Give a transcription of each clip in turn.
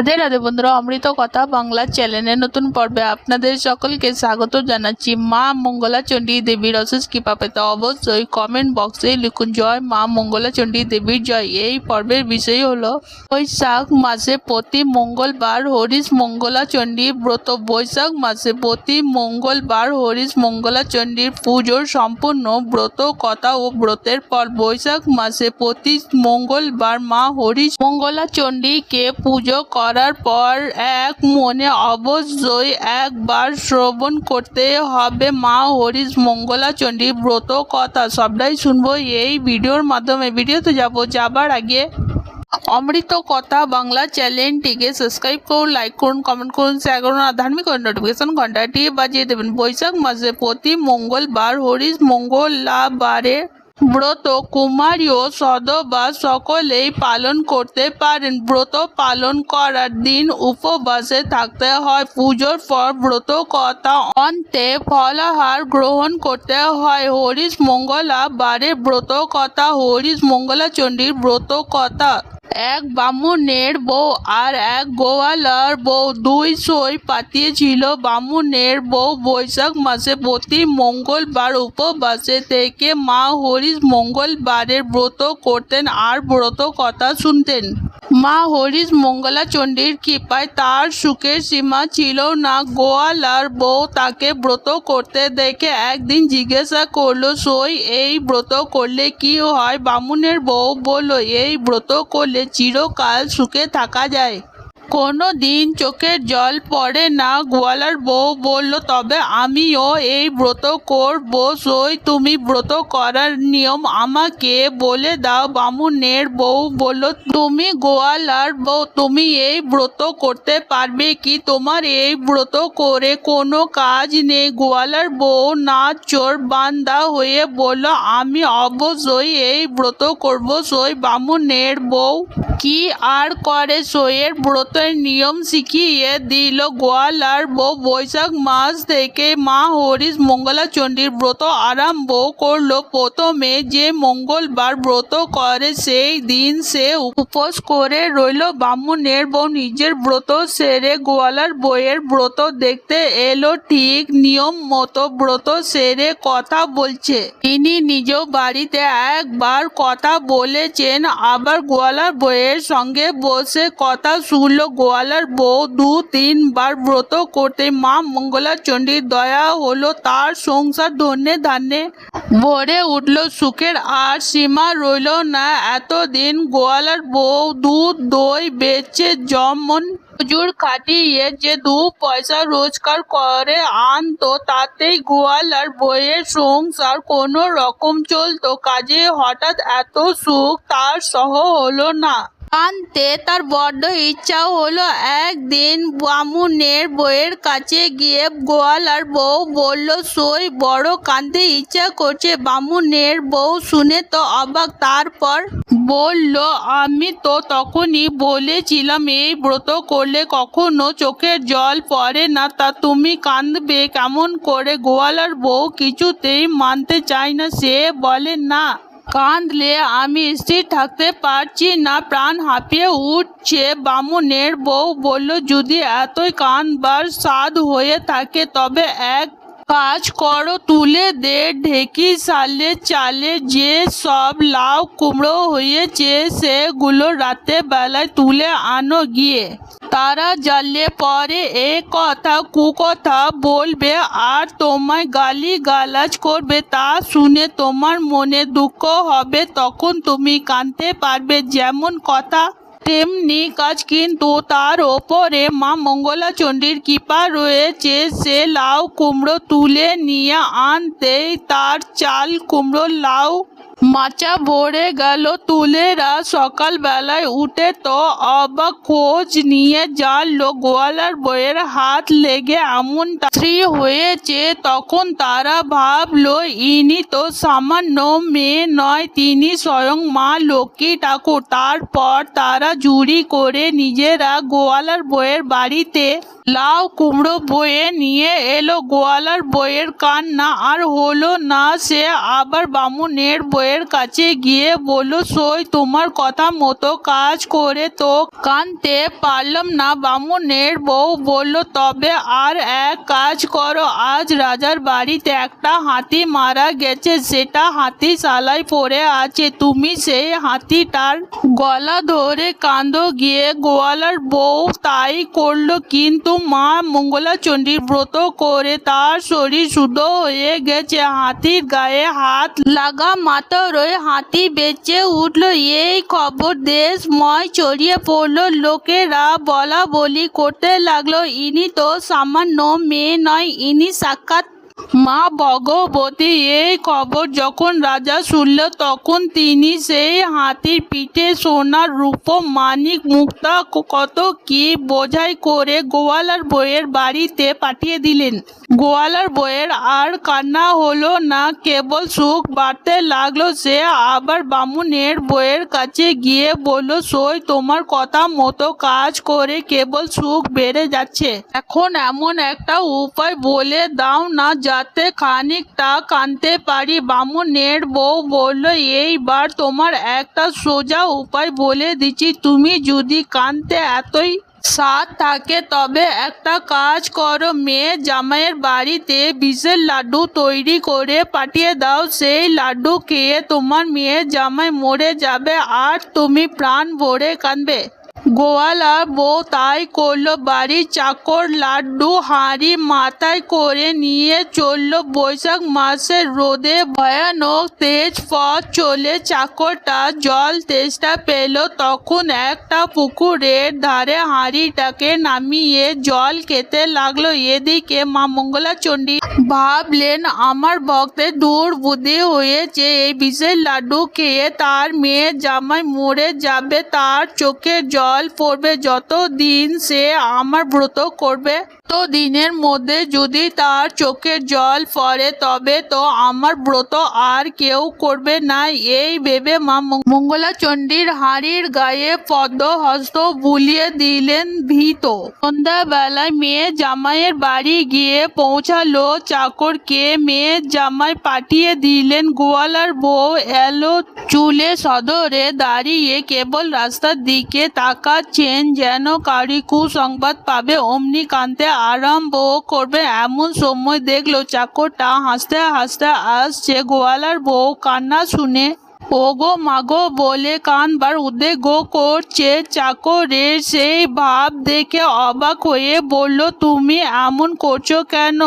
রাধে রাধে বন্ধুরা, অমৃত কথা বাংলা চ্যানেলের নতুন পর্বে আপনাদের সকলকে স্বাগত জানাচ্ছি। মা মঙ্গলা চণ্ডী দেবীর অশেষ কৃপা পেতে অবশ্যই কমেন্ট বক্সে লিখুন জয় মা মঙ্গলা চণ্ডী দেবীর জয়। এই পর্বের বিষয় হলো বৈশাখ মাসে প্রতি মঙ্গলবার হরিশ মঙ্গলা চণ্ডী ব্রত। বৈশাখ মাসে প্রতি মঙ্গলবার হরিশ মঙ্গলা চণ্ডীর পুজোর সম্পূর্ণ ব্রত কথা ও ব্রতের পর বৈশাখ মাসে প্রতি মঙ্গলবার মা হরিশ মঙ্গলা চণ্ডীকে পুজো করার পর এক মনে অবশ্যই একবার শ্রবণ করতে হবে মা হরিশ মঙ্গলা চণ্ডী ব্রত কথা। সবটাই শুনবো এই ভিডিওর মাধ্যমে। ভিডিওতে যাবার আগে অমৃত কথা বাংলা চ্যানেলটিকে সাবস্ক্রাইব করুন, লাইক করুন, কমেন্ট করুন, শেয়ার করুন আর ধার্মিক নোটিফিকেশন ঘন্টাটি বাজিয়ে দেবেন। বৈশাখ মাসে প্রতি মঙ্গলবার হরিশ মঙ্গলাবারে ব্রত কুমারী ও সধবা সকলেই পালন করতে পারেন। ব্রত পালন করার দিন উপবাসে থাকতে হয়। পুজোর পর ব্রত কথা অন্তে ফলাহার গ্রহণ করতে হয়। হরিশ মঙ্গলাবারে ব্রত কথা। হরিশ মঙ্গলা চণ্ডীর ব্রত কথা। এক বামুনের বউ আর এক গোয়ালার বউ দুই সই পাতিয়েছিল। বামুনের বউ বৈশাখ মাসে প্রতি মঙ্গলবার উপবাসে থেকে মা হরিশ মঙ্গলবারের ব্রত করতেন আর ব্রত কথা শুনতেন। মা হরিশ মঙ্গলা চণ্ডীর কৃপায় তার সুখের সীমা ছিল না। গোয়ালার বউ তাকে ব্রত করতে দেখে একদিন জিজ্ঞাসা করলো, সই এই ব্রত করলে কি হয়? বামুনের বউ বলল, এই ব্রত করলে চিরকাল সুখে থাকা যায়, কোনো দিন চোখের জল পড়ে না। গোয়ালার বউ বলল, তবে আমিও এই ব্রত করব। সই তুমি ব্রত করার নিয়ম আমাকে বলে দাও। বামুনের বউ বলল, তুমি গোয়ালার বউ, তুমি এই ব্রত করতে পারবে কি? তোমার এই ব্রত করে কোনো কাজ নেই। গোয়ালার বউ নাচোর বান্দা হয়ে বলল, আমি অবশ্যই এই ব্রত করব। সই বামুনের বউ কি আর করে, সইয়ের ব্রতের নিয়ম শিখিয়ে দিল। গোয়ালার বউ বৈশাখ মাস থেকে মা হরিশ মঙ্গলা চণ্ডীর ব্রত আরম্ভ করলো। প্রথমে যে মঙ্গলবার ব্রত করে সেই দিন সে উপোস করে রইল। বামুনের বউ নিজের ব্রত সেরে গোয়ালার বউয়ের ব্রত দেখতে এলো। ঠিক নিয়ম মতো ব্রত সেরে কথা বলছে। তিনি নিজ বাড়িতে একবার কথা বলেছেন, আবার গোয়ালার বউয়ের সঙ্গে বসে কথা শুনল। গোয়ালার বউ দু তিনবার ব্রত করতে মা মঙ্গলা চণ্ডীর দয়া হলো। তার সংসার ধন্যে ধান্যে ভরে উঠল। সুখের আর সীমা রইল না। এতদিন গোয়ালার বউ দুধ দই বেচে যেমন মজুর খাটিয়ে যে দু পয়সা রোজগার করে আনতো, তাতেই গোয়ালার বউয়ের সংসার কোনো রকম চলতো। কাজে হঠাৎ এত সুখ তার সহ হলো না। আনতে তার বড্ড ইচ্ছা হলো। একদিন বামুনের বউয়ের কাছে গিয়ে গোয়ালার বউ বলল, সই বড় কাঁদতে ইচ্ছা করছে। বামুনের বউ শুনে তো অবাক। তারপর বলল, আমি তো তখনই বলেছিলাম এই ব্রত করলে কখনো চোখের জল পড়ে না, তা তুমি কাঁদবে কেমন করে? গোয়ালার বউ কিছুতেই মানতে চায় না। সে বলে, না, কাঁদলে আমি স্থির থাকতে পারছি না, প্রাণ হাঁপিয়ে উঠছে। বামুনের বউ বলল, যদি এতই কাঁদবার সাধ হয়ে থাকে তবে এক কাজ করো, তুলে দে ঢেকি সালে চালে যে সব লাউ কুমড়ো হয়েছে সেগুলো রাতে বেলায় তুলে আনো গিয়ে। তারা জানলে পরে এ কথা কুকথা বলবে আর তোমায় গালি গালাজ করবে। তা শুনে তোমার মনে দুঃখ হবে, তখন তুমি কাঁদতে পারবে। যেমন কথা তেমনি কাজ। কিন্তু তার ওপরে মা মঙ্গলা চণ্ডীর কৃপা রয়েছে। সে লাউ কুমড়ো তুলে নিয়ে আনতেই তার চাল কুমড়ো লাউ মাচা ভরে গেল। তুলেরা সকালবেলায় উঠে তো অবাক, খোঁজ নিয়ে জানলো গোয়ালার বউয়ের হাত লেগে এমনটা স্ত্রী হয়েছে, তখন তারা ভাবলো ইনি তো সামান্য মেয়ে নয়, তিনি স্বয়ং মা লক্ষ্মী ঠাকুর। তারপর তারা চুরি করে নিজেরা গোয়ালার বউয়ের বাড়িতে লাউ কুমড়ো বয়ে নিয়ে এলো। গোয়ালার বউয়ের কান্না আর হলো না, সে আবার বামুনের বউয়ের কাছে গিয়ে বলল, সই তোমার কথা মতো কাজ করে তো কানতে পারলাম না। বামুনের বউ বলল, তবে আর এক কাজ করো, আজ রাজার বাড়িতে একটা হাতি মারা গেছে, সেটা হাতিশালায় পড়ে আছে, তুমি সেই হাতিটার গলা ধরে কাঁদো গিয়ে। গোয়ালার বউ তাই করলো, কিন্তু মা মঙ্গলা চণ্ডীর ব্রত করে তার শরীর শুদ্ধ হয়ে গেছে। হাতির গায়ে হাত লাগা মাত্রই হাতি বেঁচে উঠল। এই খবর দেশময় ছড়িয়ে পড়ল। লোকেরা বলা বলি করতে লাগলো, ইনি তো সামান্য মেয়ে নয়, ইনি সাক্ষাৎ মা ভগবতী। এই খবর যখন রাজা শুনল, তখন তিনি সেই হাতির পিঠে সোনার রূপ মানিক মুক্তা কত কি বোঝাই করে গোয়ালার বউয়ের বাড়িতে পাঠিয়ে দিলেন। গোয়ালার বউয়ের আর কান্না হলো না, কেবল সুখ বাড়তে লাগলো। সে আবার বামুনের বউয়ের কাছে গিয়ে বলল, সই তোমার কথা মতো কাজ করে কেবল সুখ বেড়ে যাচ্ছে, এখন এমন একটা উপায় বলে দাও না যাতে খানিকটা কাঁদতে পারি। বামুনের বউ বলল, এইবার তোমার একটা সোজা উপায় বলে দিচ্ছি, তুমি যদি কাঁদতে এতই সাধ থাকে তবে একটা কাজ করো, মেয়ে জামাইয়ের বাড়িতে বিষের লাড্ডু তৈরি করে পাঠিয়ে দাও। সেই লাড্ডু খেয়ে তোমার মেয়ে জামাই মরে যাবে আর তুমি প্রাণ ভরে কাঁদবে। গোয়ালার বউ তাই করলো। বাড়ির চাকর লাড্ডু হাঁড়ি মাথায় করে নিয়ে চলল। বৈশাখ মাসের রোদে ভয়ানক তেজ পথ চলে চাকরটা জল তেষ্টা পেল, তখন একটা পুকুরের ধারে হাঁড়িটাকে নামিয়ে জল খেতে লাগলো। এদিকে মা মঙ্গলা চণ্ডী ভাবলেন, আমার ভক্তের দুর্বুদ্ধি হয়েছে, এই বিষের লাড্ডু খেয়ে তার মেয়ে জামাই মরে যাবে, তার চোখের জল পড়বে। যত দিন সে আমার ব্রত করবে, তো দিনের মধ্যে যদি তার চোখের জল পড়ে তবে তো আমার ব্রত আর কেউ করবে না। এই ভেবে মা মঙ্গলা চণ্ডীর হাঁড়ির গায়ে পদ্ম হস্ত বুলিয়ে দিলেন ভীত। সন্ধ্যাবেলায় মেয়ে জামাইয়ের বাড়ি গিয়ে পৌঁছালো। চাকরকে মেয়ে জামাই পাঠিয়ে দিলেন। গোয়ালার বউ এলো চুলে সদরে দাঁড়িয়ে কেবল রাস্তার দিকে তাকাচ্ছেন, যেন কারি কুসংবাদ পাবে অমনি কাঁদতে আরম্ভ করবে। এমন সময় দেখলো চাকরটা হাসতে হাসতে আসছে। গোয়ালার বউ কান্না শুনে ওগো মাগো বলে কানবার উদ্যোগ করছে। চাকরের সেই ভাব দেখে অবাক হয়ে বলল, তুমি এমন করছো কেন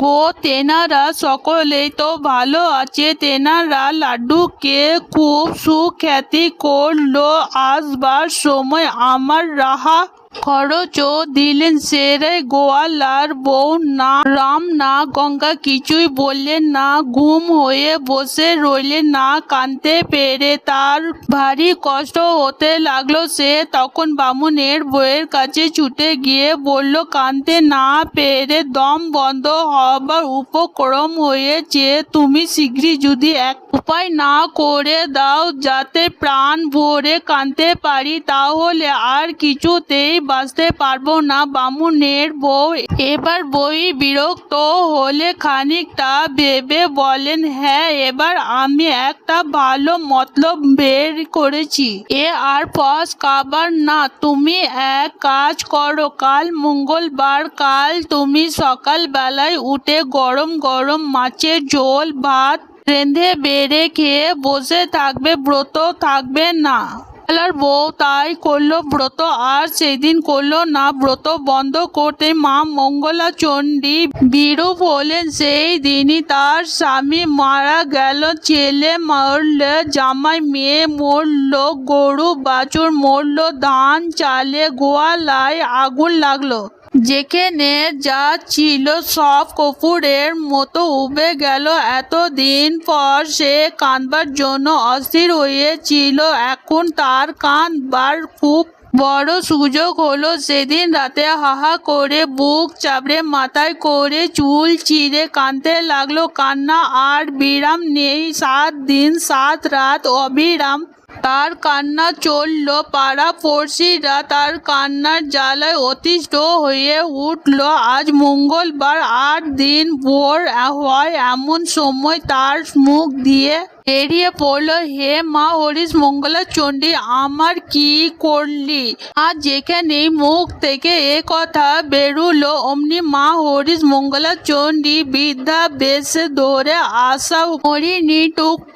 গো? তেনারা সকলেই তো ভালো আছে। তেনারা লাড্ডুকে খুব সুখ্যাতি করলো, আসবার সময় আমার রাহা খরচও দিলেন। সেরে গোয়ালার বউ না রাম না গঙ্গা কিছুই বললেন না, ঘুম হয়ে বসে রইলেন। না কাঁদতে পেরে তার ভারী কষ্ট হতে লাগলো। সে তখন বামুনের বউয়ের কাছে ছুটে গিয়ে বলল, কাঁদতে না পেরে দম বন্ধ হবার উপক্রম হয়েছে, তুমি শীঘ্রই যদি এক উপায় না করে দাও যাতে প্রাণ ভরে কাঁদতে পারি, তাহলে আর কিছুতেই বাঁচতে পারবো না। বামুনের বউ এবার বই বিরক্ত হলে খানিকটা ভেবে বলেন, হ্যাঁ, এবার আমি একটা ভালো মতলব বের করেছি, এ আর পস খাবার না। তুমি এক কাজ করো, কাল মঙ্গলবার, কাল তুমি সকাল বেলায় উঠে গরম গরম মাছের ঝোল ভাত রেঁধে বেড়ে খেয়ে বসে থাকবে, ব্রত থাকবে না। গোয়ালার বউ তাই করলো। ব্রত আর সেদিন করলো না। ব্রত বন্ধ করতে মা মঙ্গলা চণ্ডী বিরূপ হলেন। সেই দিনই তার স্বামী মারা গেল। ছেলে মরল, জামাই মেয়ে মরল, গরু বাছুর মরল, ধান চালে গোয়ালায় আগুন লাগলো। যেখানে যা ছিল সব কর্পূরের মতো উবে গেল। এতদিন পর সে কাঁদবার জন্য অস্থির হয়েছিল, এখন তার কাঁদবার খুব বড় সুযোগ হলো সেদিন রাতে হাহা করে বুক চাপড়ে মাথায় করে চুল চিরে কাঁদতে লাগলো। কান্না আর বিরাম নেই, 7 দিন 7 রাত অবিরাম তার কান্না চলল। পাড়া পড়শিরা তার কান্নার জ্বালায় অতিষ্ঠ হয়ে উঠল। আজ মঙ্গলবার 8 দিন ভোর হয় এমন সময় তার মুখ দিয়ে বেরিয়ে পড়ল, হে মা হরিশ মঙ্গলা চণ্ডী, আমার কি করলি? আর যেখানেই মুখ থেকে এ কথা বেরুলো অমনি মা হরিশ মঙ্গলা চণ্ডী বৃদ্ধা বেশে ধরে আসা হরিণী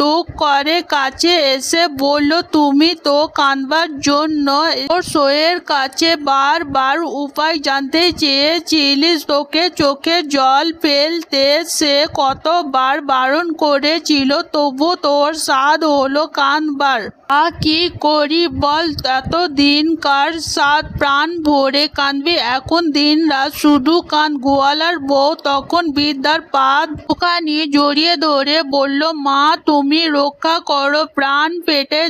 টুক করে কাছে এসে বলল, তুমি তো কাঁদবার জন্য তোর সইয়ের কাছে বারবার উপায় জানতে চেয়েছিলিস, তোকে চোখে জল ফেলতে সে কতবার বারণ করেছিল, তবু তোর সাধ হলো কাঁদবার। কি করি বল, এতদিনকার সাধ প্রাণ ভরে কাঁদবি, এখন দিন রাত শুধু কাঁদ। গোয়ালার বউ তখন বৃদ্ধার পা দুখানি জড়িয়ে ধরে বলল, মা তুমি রক্ষা করো, প্রাণ পেটে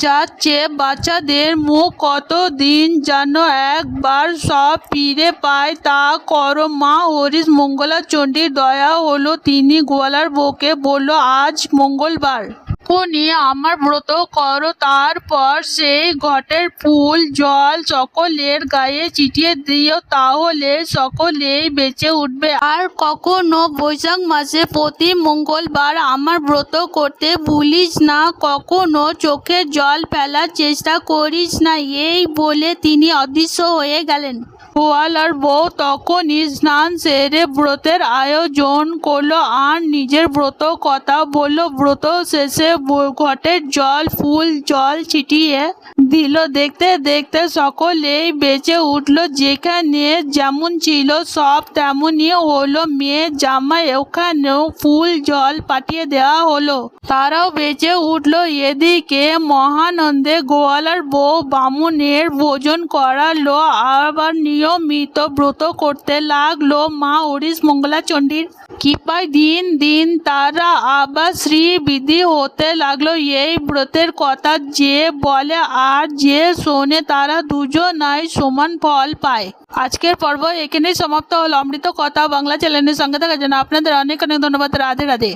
যাচ্ছে, বাচ্চাদের মুখ কতদিন যেন একবার সব ফিরে পায়, তা করো। মা হরিশ মঙ্গলা চণ্ডীর দয়া হলো, তিনি গোয়ালার বউকে বলল, আজ মঙ্গলবার এখনই আমার ব্রত করো, তারপর সেই ঘটের ফুল জল সকলের গায়ে ছিটিয়ে দিও, তাহলে সকলেই বেঁচে উঠবে। আর কখনো বৈশাখ মাসে প্রতি মঙ্গলবার আমার ব্রত করতে ভুলিস না, কখনো চোখের জল ফেলার চেষ্টা করিস না। এই বলে তিনি অদৃশ্য হয়ে গেলেন। গোয়ালার বউ তখনই স্নান সেরে ব্রতের আয়োজন করলো আর নিজের ব্রত কথা বলল। ব্রত শেষে ঘটের জল ফুল জল ছিটিয়ে দিল। দেখতে দেখতে সকলেই বেঁচে উঠল, যেখানে যেমন ছিল সব তেমনই হলো। মেয়ে জামাই ওখানেও ফুল জল পাঠিয়ে দেওয়া হলো, তারাও বেঁচে উঠল। এদিকে মহানন্দে গোয়ালার বউ বামুনের ভোজন করালো, আবার নিয়মিত ব্রত করতে লাগলো। মা হরিশ মঙ্গলা চণ্ডীর কৃপায় দিন দিন তারা আবার শ্রীবৃদ্ধি হতে লাগলো। এই ব্রতের কথা যে বলে আর যে শোনে তারা দুজনাই সমান ফল পায়। আজকের পর্ব এখানেই সমাপ্ত হলো। অমৃত কথা বাংলা চ্যানেলের সঙ্গে থাকার জন্য আপনাদের অনেক অনেক ধন্যবাদ। রাধে রাধে।